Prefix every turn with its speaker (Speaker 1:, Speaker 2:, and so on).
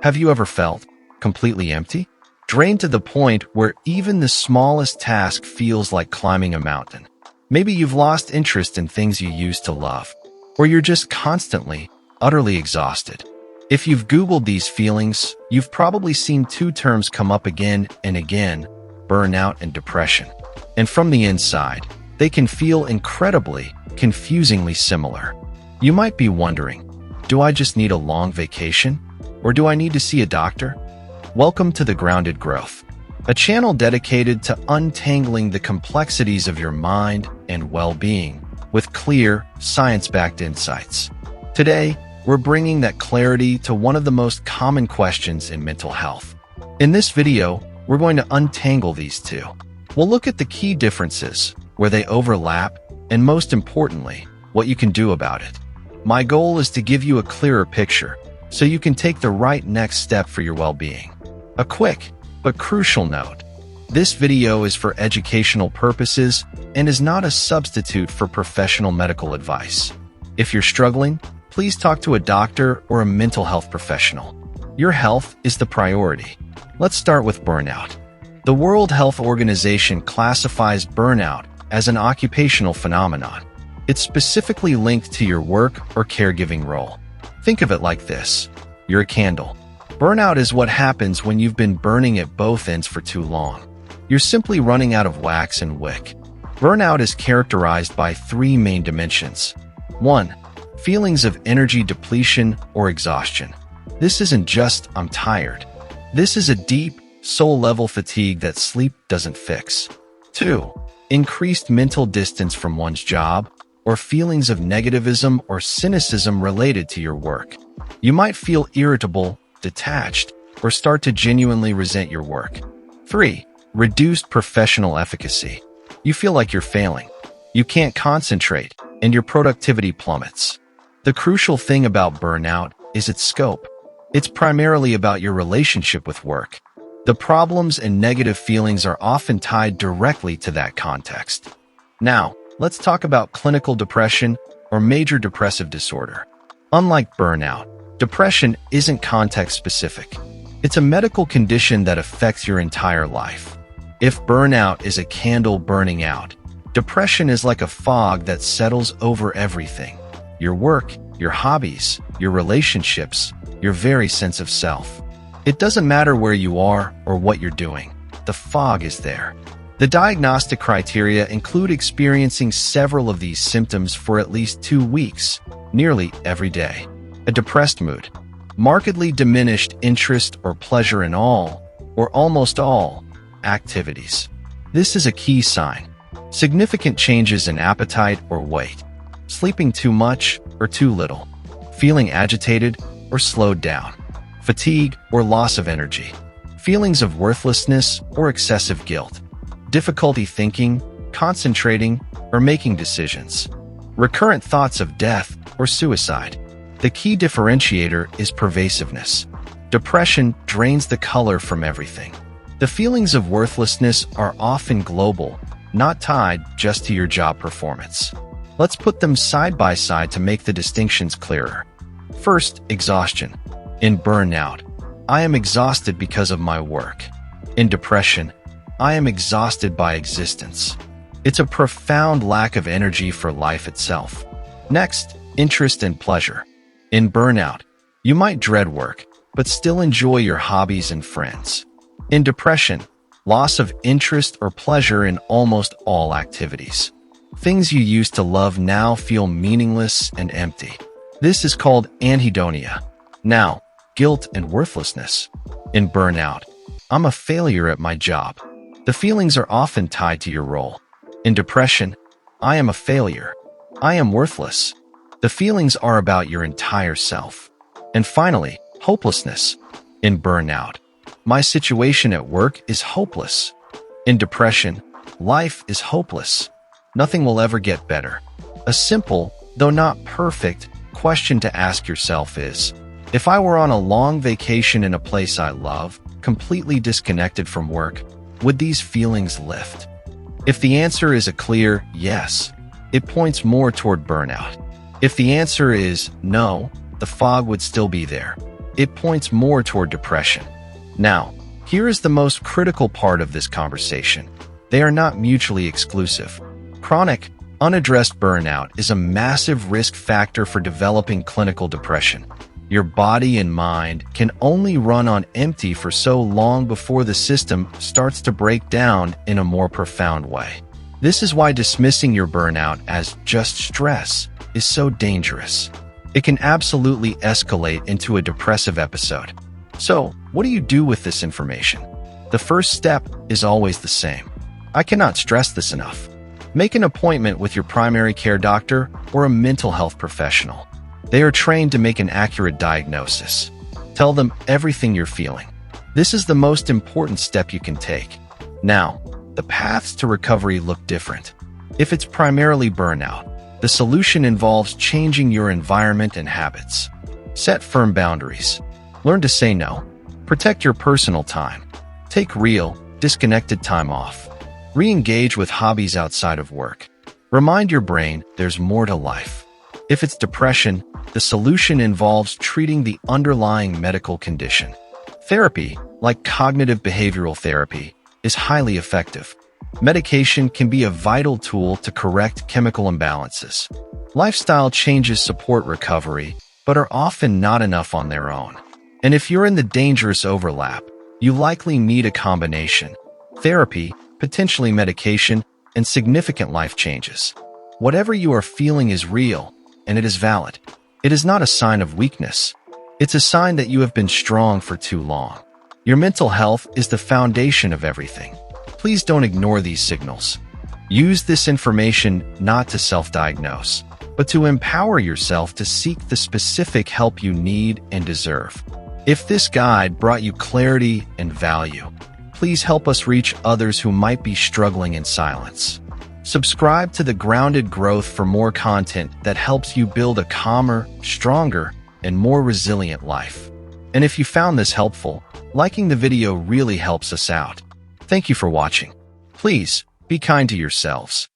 Speaker 1: Have you ever felt completely empty? Drained to the point where even the smallest task feels like climbing a mountain? Maybe you've lost interest in things you used to love, or you're just constantly, utterly exhausted. If you've Googled these feelings, you've probably seen two terms come up again and again: burnout and depression. And from the inside, they can feel incredibly, confusingly similar. You might be wondering, do I just need a long vacation? Or do I need to see a doctor? Welcome to The Grounded Growth, a channel dedicated to untangling the complexities of your mind and well-being with clear, science-backed insights. Today, we're bringing that clarity to one of the most common questions in mental health. In this video, we're going to untangle these two. We'll look at the key differences, where they overlap, and most importantly, what you can do about it. My goal is to give you a clearer picture so you can take the right next step for your well-being. A quick but crucial note: this video is for educational purposes and is not a substitute for professional medical advice. If you're struggling, please talk to a doctor or a mental health professional. Your health is the priority. Let's start with burnout. The World Health Organization classifies burnout as an occupational phenomenon. It's specifically linked to your work or caregiving role. Think of it like this: you're a candle. Burnout is what happens when you've been burning at both ends for too long. You're simply running out of wax and wick. Burnout is characterized by three main dimensions. 1. Feelings of energy depletion or exhaustion. This isn't just "I'm tired." This is a deep, soul-level fatigue that sleep doesn't fix. 2. Increased mental distance from one's job, or feelings of negativism or cynicism related to your work. You might feel irritable, detached, or start to genuinely resent your work. 3. Reduced professional efficacy. You feel like you're failing. You can't concentrate, and your productivity plummets. The crucial thing about burnout is its scope. It's primarily about your relationship with work. The problems and negative feelings are often tied directly to that context. Now, let's talk about clinical depression or major depressive disorder. Unlike burnout, depression isn't context-specific. It's a medical condition that affects your entire life. If burnout is a candle burning out, depression is like a fog that settles over everything: your work, your hobbies, your relationships, your very sense of self. It doesn't matter where you are or what you're doing. The fog is there. The diagnostic criteria include experiencing several of these symptoms for at least 2 weeks, nearly every day. A depressed mood, markedly diminished interest or pleasure in all, or almost all, activities. This is a key sign. Significant changes in appetite or weight, sleeping too much or too little, feeling agitated or slowed down, fatigue or loss of energy, feelings of worthlessness or excessive guilt, difficulty thinking, concentrating, or making decisions, recurrent thoughts of death or suicide. The key differentiator is pervasiveness. Depression drains the color from everything. The feelings of worthlessness are often global, not tied just to your job performance. Let's put them side by side to make the distinctions clearer. First, exhaustion. In burnout, I am exhausted because of my work. In depression, I am exhausted by existence. It's a profound lack of energy for life itself. Next, interest and pleasure. In burnout, you might dread work, but still enjoy your hobbies and friends. In depression, loss of interest or pleasure in almost all activities. Things you used to love now feel meaningless and empty. This is called anhedonia. Now, guilt and worthlessness. In burnout, I'm a failure at my job. The feelings are often tied to your role. In depression, I am a failure. I am worthless. The feelings are about your entire self. And finally, hopelessness. In burnout, my situation at work is hopeless. In depression, life is hopeless. Nothing will ever get better. A simple, though not perfect, question to ask yourself is: if I were on a long vacation in a place I love, completely disconnected from work, would these feelings lift? If the answer is a clear yes, it points more toward burnout. If the answer is no, the fog would still be there. it points more toward depression. Now, here is the most critical part of this conversation. They are not mutually exclusive. Chronic, unaddressed burnout is a massive risk factor for developing clinical depression. Your body and mind can only run on empty for so long before the system starts to break down in a more profound way. This is why dismissing your burnout as just stress is so dangerous. It can absolutely escalate into a depressive episode. So, what do you do with this information? The first step is always the same. I cannot stress this enough. Make an appointment with your primary care doctor or a mental health professional. They are trained to make an accurate diagnosis. Tell them everything you're feeling. This is the most important step you can take. Now, the paths to recovery look different. If it's primarily burnout, the solution involves changing your environment and habits. Set firm boundaries. Learn to say no. Protect your personal time. Take real, disconnected time off. Re-engage with hobbies outside of work. Remind your brain there's more to life. If it's depression, the solution involves treating the underlying medical condition. Therapy, like cognitive behavioral therapy, is highly effective. Medication can be a vital tool to correct chemical imbalances. Lifestyle changes support recovery, but are often not enough on their own. And if you're in the dangerous overlap, you likely need a combination: therapy, potentially medication, and significant life changes. Whatever you are feeling is real, and it is valid. It is not a sign of weakness. It's a sign that you have been strong for too long. Your mental health is the foundation of everything. Please don't ignore these signals. Use this information not to self-diagnose, but to empower yourself to seek the specific help you need and deserve. If this guide brought you clarity and value, please help us reach others who might be struggling in silence. Subscribe to The Grounded Growth for more content that helps you build a calmer, stronger, and more resilient life. And if you found this helpful, liking the video really helps us out. Thank you for watching. Please be kind to yourselves.